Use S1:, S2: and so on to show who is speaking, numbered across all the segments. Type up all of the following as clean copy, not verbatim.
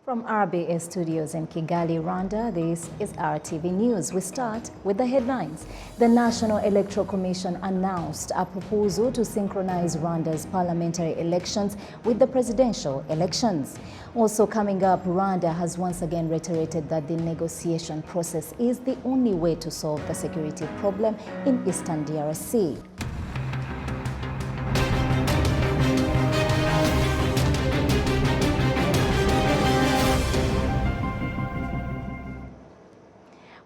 S1: From RBA Studios in Kigali, Rwanda, this is RTV News. We start with the headlines. The National Electoral Commission announced a proposal to synchronize Rwanda's parliamentary elections with the presidential elections. Also coming up, Rwanda has once again reiterated that the negotiation process is the only way to solve the security problem in eastern DRC.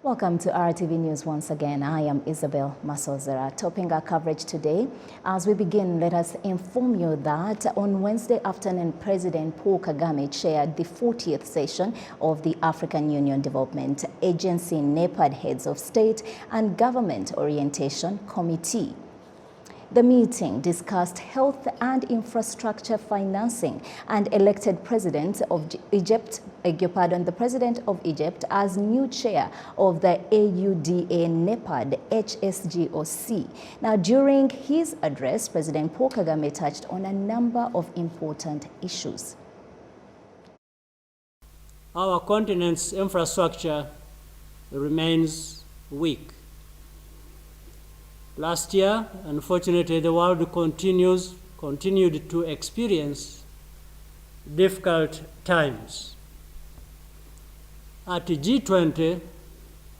S1: Welcome to RTV News once again. I am Isabel Masozera. Topping our coverage today, as we begin, let us inform you that on Wednesday afternoon, President Paul Kagame chaired the 40th session of the African Union Development Agency NEPAD Heads of State and Government Orientation Committee. The meeting discussed health and infrastructure financing and elected President of Egypt, the President of Egypt as new chair of the AUDA NEPAD HSGOC. Now, during his address, President Paul Kagame touched on a number of important issues.
S2: Our continent's infrastructure remains weak. Last year, unfortunately, the world continued to experience difficult times. At the G20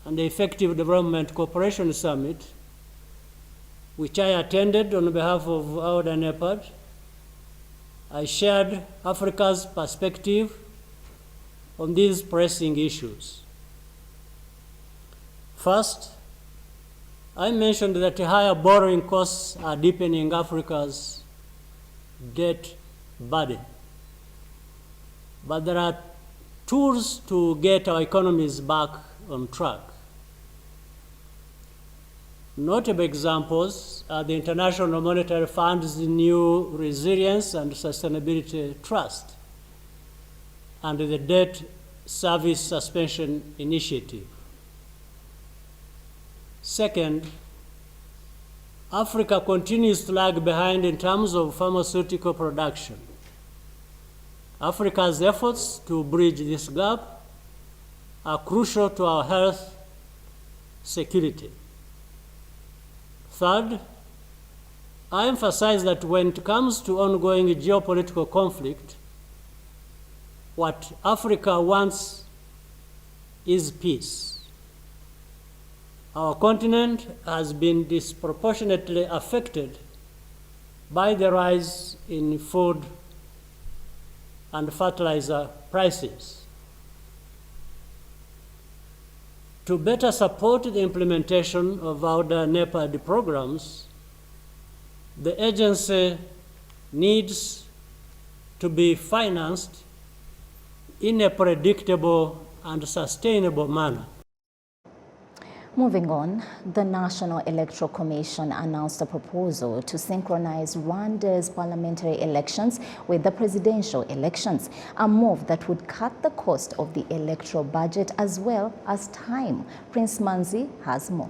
S2: and the Effective Development Cooperation Summit, which I attended on behalf of AUDA NEPAD, I shared Africa's perspective on these pressing issues. First, I mentioned that higher borrowing costs are deepening Africa's debt burden. But there are tools to get our economies back on track. Notable examples are the International Monetary Fund's new Resilience and Sustainability Trust and the Debt Service Suspension Initiative. Second, Africa continues to lag behind in terms of pharmaceutical production. Africa's efforts to bridge this gap are crucial to our health security. Third, I emphasize that when it comes to ongoing geopolitical conflict, what Africa wants is peace. Our continent has been disproportionately affected by the rise in food and fertilizer prices. To better support the implementation of AUDA NEPAD programs, the agency needs to be financed in a predictable and sustainable manner.
S1: Moving on, the National Electoral Commission announced a proposal to synchronize Rwanda's parliamentary elections with the presidential elections, a move that would cut the cost of the electoral budget as well as time. Prince Manzi has more.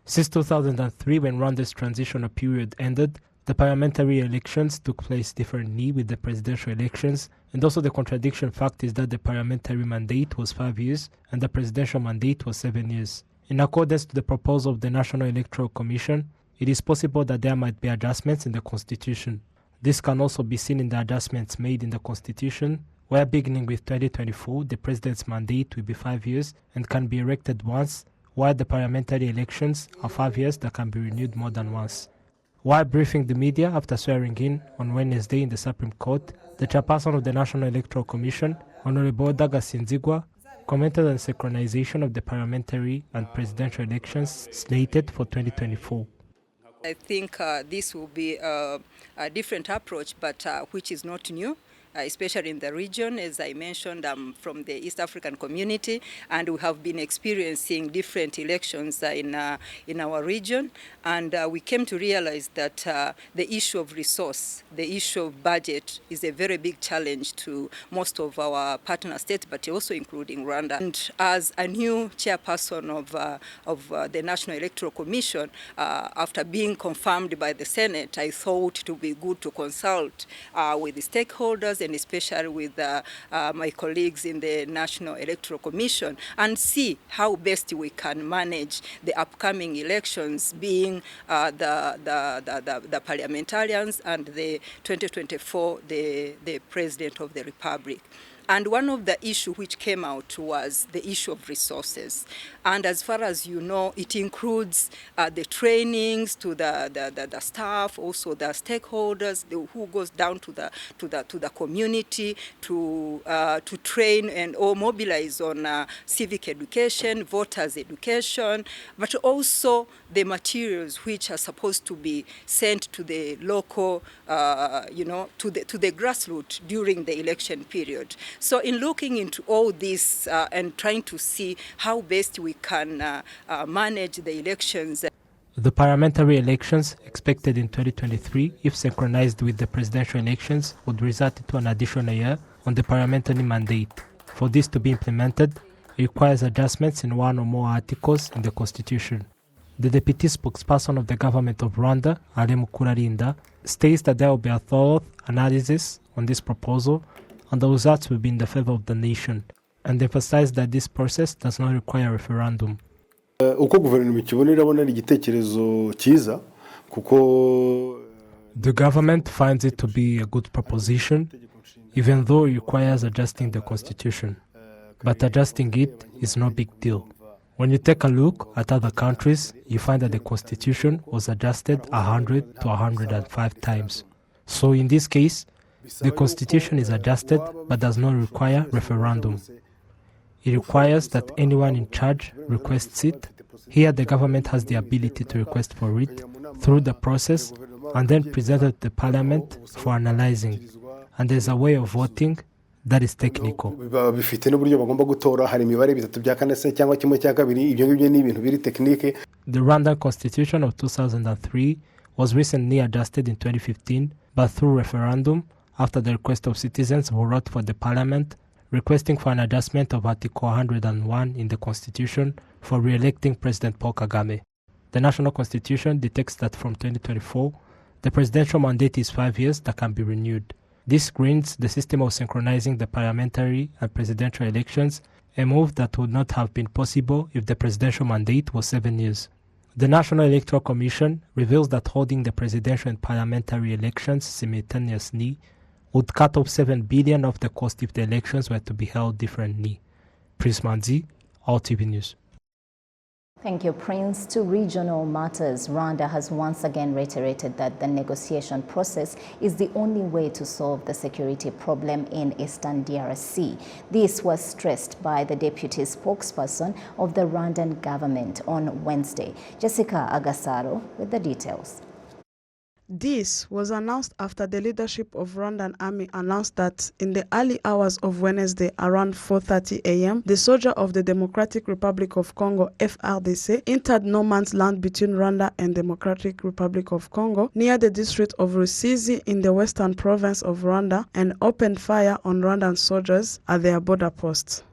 S3: Since 2003, when Rwanda's transitional period ended, the parliamentary elections took place differently with the presidential elections, and also the contradiction fact is that the parliamentary mandate was 5 years and the presidential mandate was 7 years. In accordance to the proposal of the National Electoral Commission, it is possible that there might be adjustments in the Constitution. This can also be seen in the adjustments made in the Constitution, where beginning with 2024, the president's mandate will be 5 years and can be elected once, while the parliamentary elections are 5 years that can be renewed more than once. While briefing the media after swearing in on Wednesday in the Supreme Court, the chairperson of the National Electoral Commission, Honorable Dagasinzigwa, commented on the synchronization of the parliamentary and presidential elections slated for 2024.
S4: I think this will be a different approach, but which is not new. Especially in the region. As I mentioned, I'm from the East African community, and we have been experiencing different elections in our region. And we came to realize that the issue of resource, the issue of budget is a very big challenge to most of our partner states, but also including Rwanda. And as a new chairperson of the National Electoral Commission, after being confirmed by the Senate, I thought it would be good to consult with the stakeholders and especially with my colleagues in the National Electoral Commission, and see how best we can manage the upcoming elections, being the parliamentarians and the 2024, the President of the Republic. And one of the issues which came out was the issue of resources. And as far as you know, it includes the trainings to the staff, also the stakeholders who goes down to the community to train and or mobilize on civic education, voters education, but also the materials which are supposed to be sent to the local, to the grassroots during the election period. So in looking into all this and trying to see how best we can manage the elections.
S3: The parliamentary elections expected in 2023, if synchronized with the presidential elections, would result into an additional year on the parliamentary mandate. For this to be implemented, it requires adjustments in one or more articles in the constitution. The deputy spokesperson of the government of Rwanda, Ale Mukurarinda, states that there will be a thorough analysis on this proposal and the results will be in the favor of the nation, and emphasized that this process does not require a referendum. The government finds it to be a good proposition, even though it requires adjusting the constitution. But adjusting it is no big deal. When you take a look at other countries, you find that the constitution was adjusted 100 to 105 times. So in this case, the constitution is adjusted but does not require referendum. It requires that anyone in charge requests it. Here the government has the ability to request for it through the process and then present it to the parliament for analyzing. And there's a way of voting that is technical.
S5: The
S3: Rwandan constitution of 2003 was recently adjusted in 2015, but through referendum after the request of citizens who wrote for the parliament requesting for an adjustment of Article 101 in the constitution for re-electing President Paul Kagame. The national constitution dictates that from 2024, the presidential mandate is 5 years that can be renewed. This screens the system of synchronizing the parliamentary and presidential elections, a move that would not have been possible if the presidential mandate was 7 years. The National Electoral Commission reveals that holding the presidential and parliamentary elections simultaneously would cut off 7 billion of the cost if the elections were to be held differently. Prince Manzi, RwandaTV News.
S1: Thank you, Prince. To regional matters, Rwanda has once again reiterated that the negotiation process is the only way to solve the security problem in Eastern DRC. This was stressed by the deputy spokesperson of the Rwandan government on Wednesday. Jessica Agasaro with the details.
S6: This was announced after the leadership of Rwandan Army announced that in the early hours of Wednesday around 4:30 a.m., the soldier of the Democratic Republic of Congo, FRDC, entered no man's land between Rwanda and Democratic Republic of Congo near the district of Rusizi in the western province of Rwanda and opened fire on Rwandan soldiers at their border posts.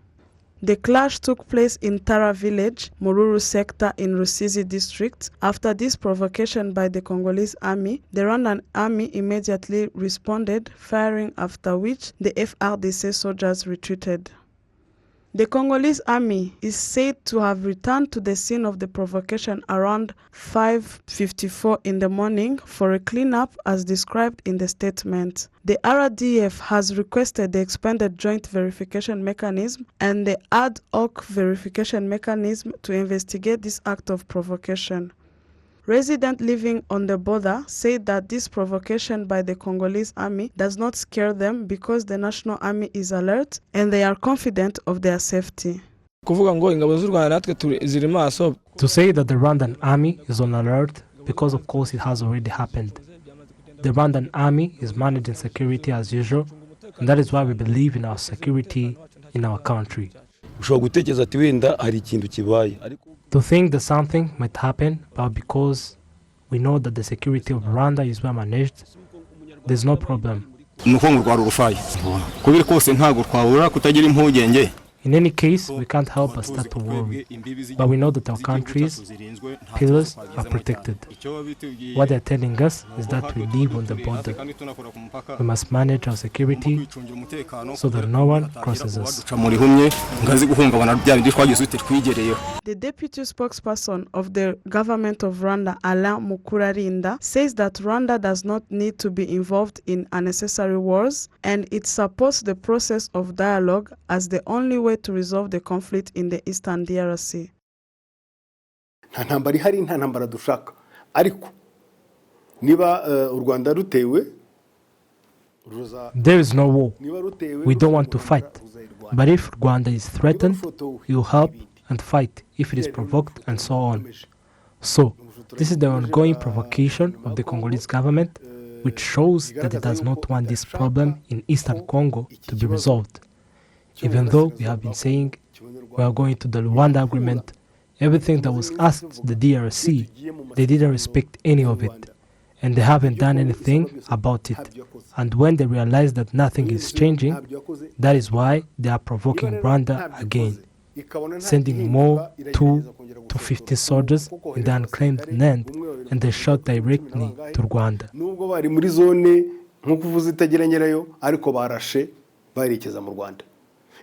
S6: The clash took place in Tara village, Mururu sector in Rusizi district. After this provocation by the Congolese army, the Rwandan army immediately responded, firing, after which the FRDC soldiers retreated. The Congolese army is said to have returned to the scene of the provocation around 5:54 in the morning for a cleanup as described in the statement. The RDF has requested the expanded joint verification mechanism and the ad hoc verification mechanism to investigate this act of provocation. Residents living on the border say that this provocation by the Congolese army does not scare them because the national army is alert and they are confident of their safety.
S3: To say that the Rwandan army is on alert because of course it has already happened. The Rwandan army is managing security as usual, and that is why we believe in our security in our country. To think that something might happen, but because we know that the security of Rwanda is well managed, there's no problem. In any case, we can't help but start to worry, but we know that our countries' pillars are protected. What they're telling us is that we live on the border. We must manage our security so that no one crosses us.
S6: The deputy spokesperson of the government of Rwanda, Alain Mukurarinda, says that Rwanda does not need to be involved in unnecessary wars, and it supports the process of dialogue as the only way to resolve the conflict in the eastern DRC.
S5: nta ntambara ihari, nta ntambara dushaka, ariko niba u Rwanda rutewe,
S3: there is no war. We don't want to fight. But if Rwanda is threatened, you help and fight if it is provoked, and so on. So, this is the ongoing provocation of the Congolese government, which shows that it does not want this problem in eastern Congo to be resolved. Even though we have been saying we are going to the Rwanda agreement, everything that was asked the DRC, they didn't respect any of it, and they haven't done anything about it. And when they realize that nothing is changing, that is why they are provoking Rwanda again, sending more 2 to 50 soldiers in the unclaimed land, and they shot directly to Rwanda.
S5: nubwo bari muri zone nkuko uvuze itagira nyirayo, ariko barashe bayerekeza mu Rwanda.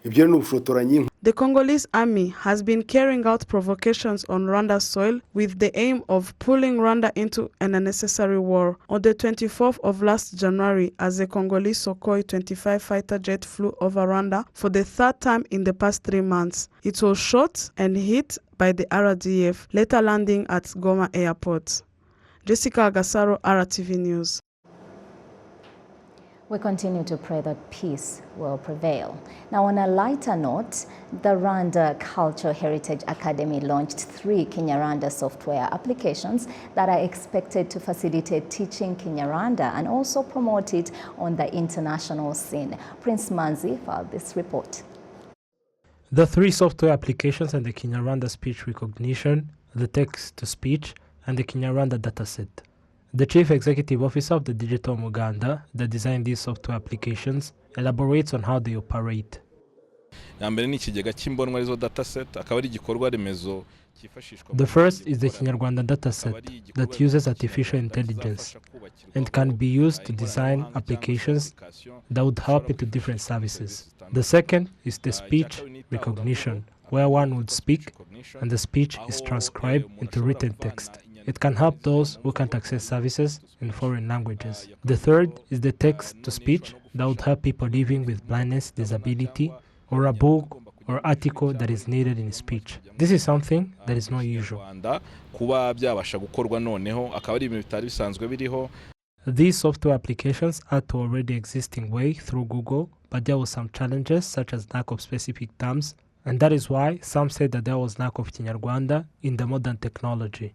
S5: Ibyo ni ubushotoranyi.
S6: The Congolese army has been carrying out provocations on Rwanda's soil with the aim of pulling Rwanda into an unnecessary war. On the 24th of last January, as the Congolese Sukhoi 25 fighter jet flew over Rwanda for the third time in the past 3 months, it was shot and hit by the RDF, later landing at Goma airport. Jessica Agasaro, RTV News.
S1: We continue to pray that peace will prevail. Now, on a lighter note, the Rwanda Cultural Heritage Academy launched 3 Kinyarwanda software applications that are expected to facilitate teaching Kinyarwanda and also promote it on the international scene. Prince Manzi filed this report.
S3: The 3 software applications and the Kinyarwanda speech recognition, the text-to-speech, and the Kinyarwanda dataset. The Chief Executive Officer of the Digital Muganda that designed these software applications elaborates on how they operate. The first is the Kinyarwanda dataset that uses artificial intelligence and can be used to design applications that would help into different services. The second is the speech recognition, where one would speak and the speech is transcribed into written text. It can help those who can't access services in foreign languages. The third is the text-to-speech that would help people living with blindness, disability, or a book or article that is needed in speech. This is something that is not usual. These software applications add to already existing way through Google, but there were some challenges such as lack of specific terms, and that is why some said that there was lack of Kinyarwanda in the modern technology.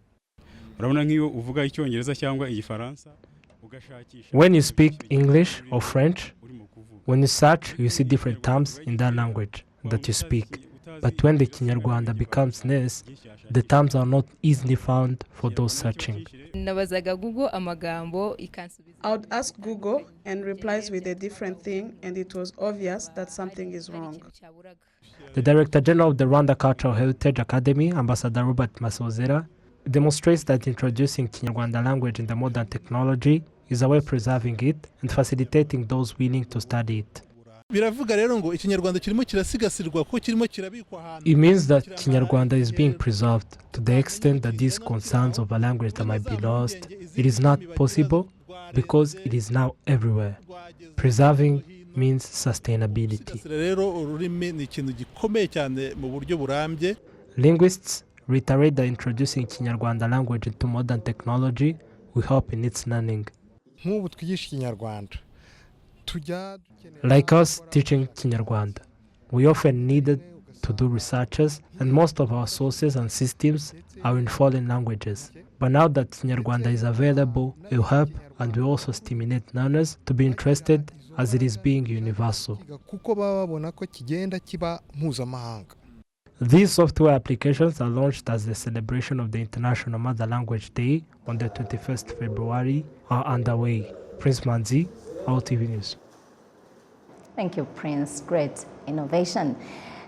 S3: When you speak English or French, when you search, you see different terms in that language that you speak. But when the Kinyarwanda becomes less, the terms are not easily found for those searching.
S6: I would ask Google and replies with a different thing, and it was obvious that something is wrong.
S3: The Director General of the Rwanda Cultural Heritage Academy, Ambassador Robert Masozera, demonstrates that introducing Kinyarwanda language in the modern technology is a way of preserving it and facilitating those willing to study it. It means that Kinyarwanda is being preserved to the extent that these concerns of a language that might be lost, it is not possible because it is now everywhere. Preserving means sustainability. Linguists reiterate that introducing Kinyarwanda language into modern technology will help in its learning. Like us teaching Kinyarwanda, we often needed to do researches, and most of our sources and systems are in foreign languages. But now that Kinyarwanda is available, it will help and will also stimulate learners to be interested as it is being universal. These software applications are launched as the celebration of the International Mother Language Day on the 21st February are underway. Prince Manzi, RTV News.
S1: Thank you, Prince. Great innovation.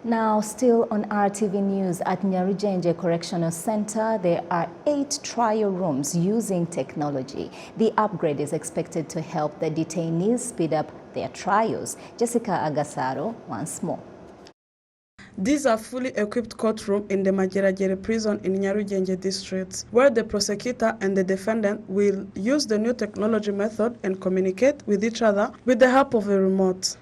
S1: Now, still on RTV News, at Nyarugenje Correctional Center, there are 8 trial rooms using technology. The upgrade is expected to help the detainees speed up their trials. Jessica Agasaro once more.
S6: These are fully equipped courtrooms in the Mageragere prison in Nyarugenje district, where the prosecutor and the defendant will use the new technology method and communicate with each other with the help of a remote.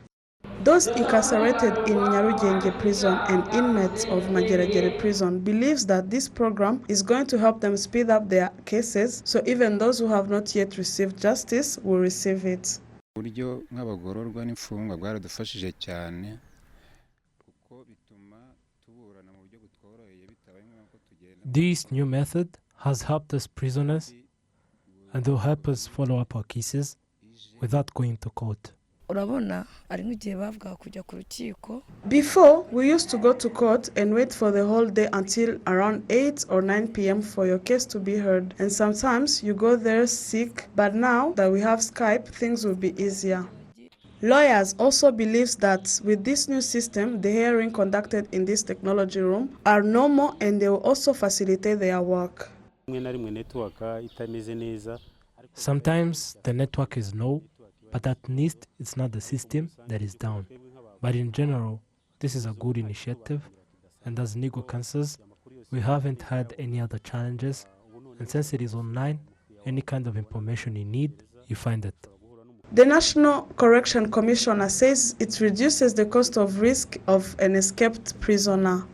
S6: Those incarcerated in Nyarugenje prison and inmates of Mageragere prison believes that this program is going to help them speed up their cases, so even those who have not yet received justice will receive it.
S7: Uburyo nk'abagororwa n'imfungwa bwaradufashije cyane kuko bituma tuburana mu buryo butworoheye bitabaye nk'uko tugenda.
S3: This new method has helped us prisoners and will help us follow up our cases without going to court.
S6: Before, we used to go to court and wait for the whole day until around 8 or 9 p.m. for your case to be heard. And sometimes you go there sick, but now that we have Skype, things will be easier. Lawyers also believe that with this new system, the hearing conducted in this technology room are normal and they will also facilitate their work.
S3: Sometimes the network is low, but at least it's not the system that is down. But in general, this is a good initiative, and as legal counsels, we haven't had any other challenges, and since it is online, any kind of information you need, you find it.
S6: The National Correction Commissioner says it reduces the cost of risk of an escaped prisoner.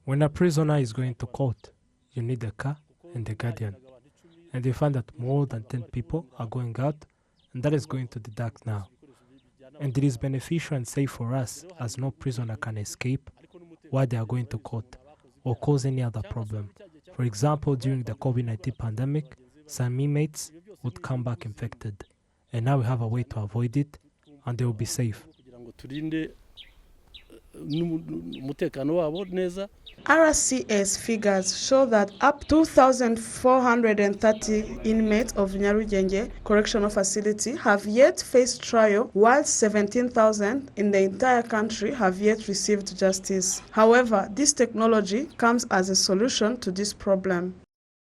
S3: When a prisoner is going to court, you need a car and a guardian. And you find that more than 10 people are going out, and that is going to deduct now. And it is beneficial and safe for us, as no prisoner can escape while they are going to court or cause any other problem. For example, during the COVID-19 pandemic, some inmates would come back infected. And now we have a way to avoid it, and they will be safe.
S6: RCS figures show that up to 2,430 inmates of Nyarugenje Correctional Facility have yet faced trial, while 17,000 in the entire country have yet received justice. However, this technology comes as a solution to this problem.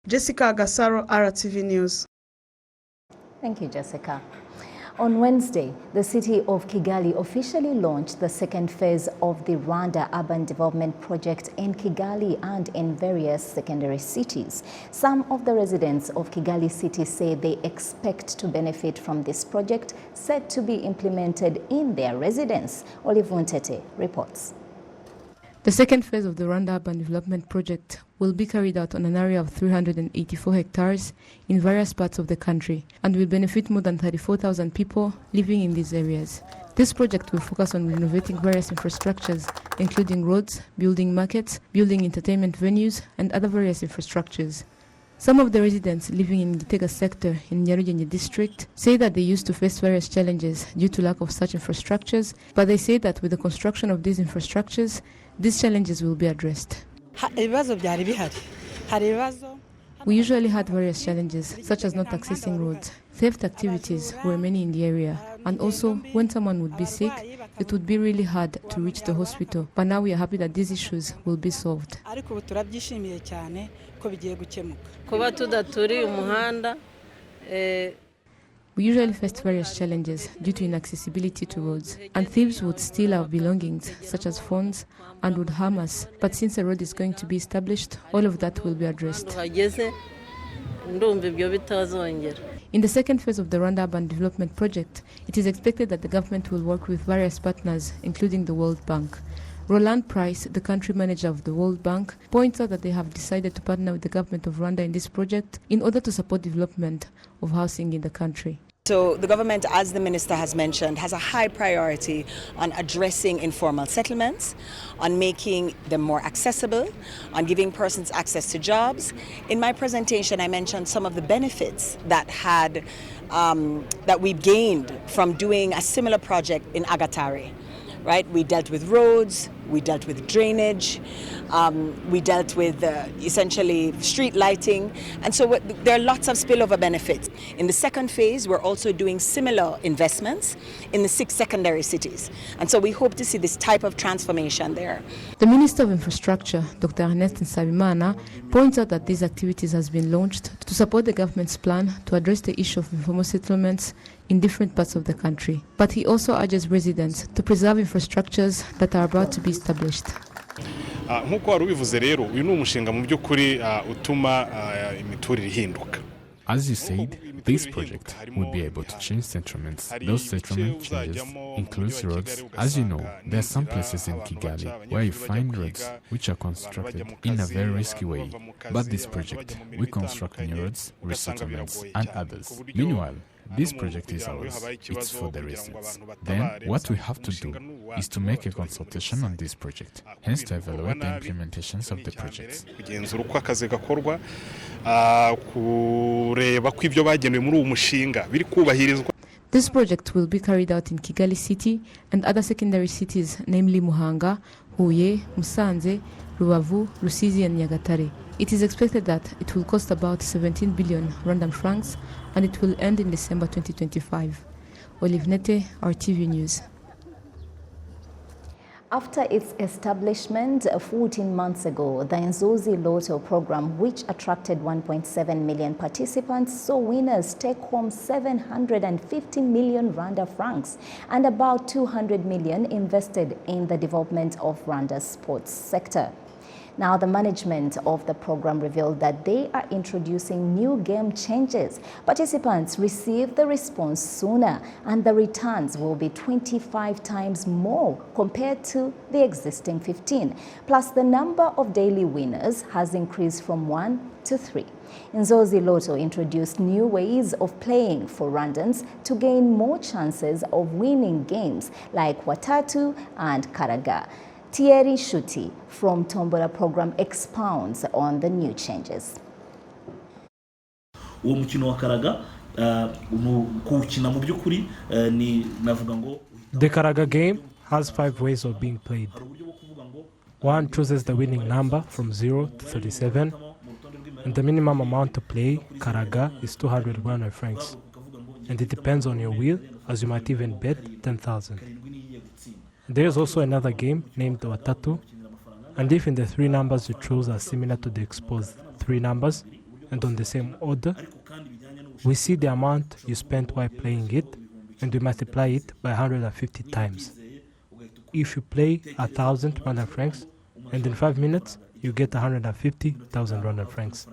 S6: Jessica Agasaro, RTV News.
S1: Thank you, Jessica. On Wednesday, the city of Kigali officially launched the second phase of the Rwanda Urban Development Project in Kigali and in various secondary cities. Some of the residents of Kigali city say they expect to benefit from this project set to be implemented in their residence. Olive Wuntete reports.
S8: The second phase of the Rwanda Urban Development Project will be carried out on an area of 384 hectares in various parts of the country and will benefit more than 34,000 people living in these areas. This project will focus on renovating various infrastructures, including roads, building markets, building entertainment venues, and other various infrastructures. Some of the residents living in the Gitega sector in Nyarugenje district say that they used to face various challenges due to lack of such infrastructures, but they say that with the construction of these infrastructures, these challenges will be addressed. We usually had various challenges, such as not accessing roads. Theft activities were many in the area, and also when someone would be sick, it would be really hard to reach the hospital. But now we are happy that these issues will be solved. We usually faced various challenges due to inaccessibility to roads, and thieves would steal our belongings, such as phones, and would harm us. But since a road is going to be established, all of that will be addressed. In the second phase of the Rwanda Urban Development Project, it is expected that the government will work with various partners, including the World Bank. Roland Price, the country manager of the World Bank, points out that they have decided to partner with the government of Rwanda in this project in order to support development of housing in the country.
S9: So the government, as the minister has mentioned, has a high priority on addressing informal settlements, on making them more accessible, on giving persons access to jobs. In my presentation, I mentioned some of the benefits that we've gained from doing a similar project in Agatare. Right? We dealt with roads, we dealt with drainage, we dealt with essentially street lighting, and so there are lots of spillover benefits. In the second phase, we're also doing similar investments in the 6 secondary cities. And so we hope to see this type of transformation there.
S8: The Minister of Infrastructure, Dr. Ernest Nsabimana, points out that these activities has been launched to support the government's plan to address the issue of informal settlements in different parts of the country. But he also urges residents to preserve infrastructures that are about to be established.
S10: Nk'uko wari ubivuze rero uyu ni umushinga mu by'ukuri utuma imiturire ihinduka.
S11: As you said, this project will be able to change settlements. Those settlement changes include roads. As you know, there are some places in Kigali where you find roads which are constructed in a very risky way. But this project will construct new roads, resettlements, and others. Meanwhile, this project is ours. It's for the residents. Then, what we have to do is to make a consultation on this project, hence to evaluate the implementations of the projects.
S10: Kugenzura uko akazi gakorwa, kureba ko ibyo bagenewe muri uwo mushinga biri kubahirizwa.
S8: This project will be carried out in Kigali City and other secondary cities, namely Muhanga, Huye, Musanze, Rubavu, Rusizi, and Nyagatare. It is expected that it will cost about 17 billion Rwandan francs and it will end in December 2025. Olive Nete, RTV News.
S1: After its establishment 14 months ago, the Nzozi Lotto program, which attracted 1.7 million participants, saw winners take home 750 million Rwanda francs and about 200 million invested in the development of Rwanda's sports sector. Now, the management of the program revealed that they are introducing new game changes. Participants receive the response sooner, and the returns will be 25 times more compared to the existing 15. Plus, the number of daily winners has increased from 1 to 3. Nzozi Lotto introduced new ways of playing for Rwandans to gain more chances of winning games like Watatu and Karaga. Thierry Shuti from Tombola program expounds on the new changes.
S12: Uwo mukino wa Karaga kuwukina mu by'ukuri ni navuga ngo
S3: The Karaga game has 5 ways of being played. One chooses the winning number from 0 to 37, and the minimum amount to play Karaga is 200 Rwanda francs. And it depends on your will, as you might even bet 10,000. There is also another game named Watatu, and if in the 3 numbers you choose are similar to the exposed 3 numbers and on the same order, we see the amount you spent while playing it and we multiply it by 150 times. If you play 1,000 Rwanda francs and in 5 minutes you get 150,000 Rwanda francs.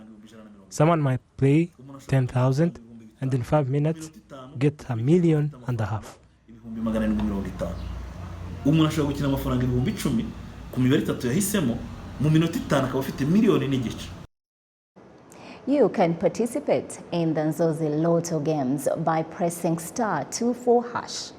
S3: Someone might play 10,000 and in 5 minutes get 1.5 million.
S12: Umuntu ashobora gukina amafaranga 10,000 ku mibare 3 yahisemo mu minota 5 akaba afite miliyoni n'igice.
S1: You can participate in the Nzozi Lotto games by pressing *24#.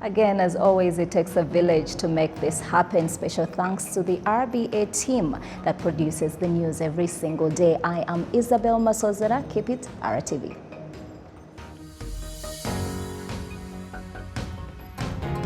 S1: Again, as always, it takes a village to make this happen. Special thanks to the RBA team that produces the news every single day. I am Isabel Masozera. Keep it RTV.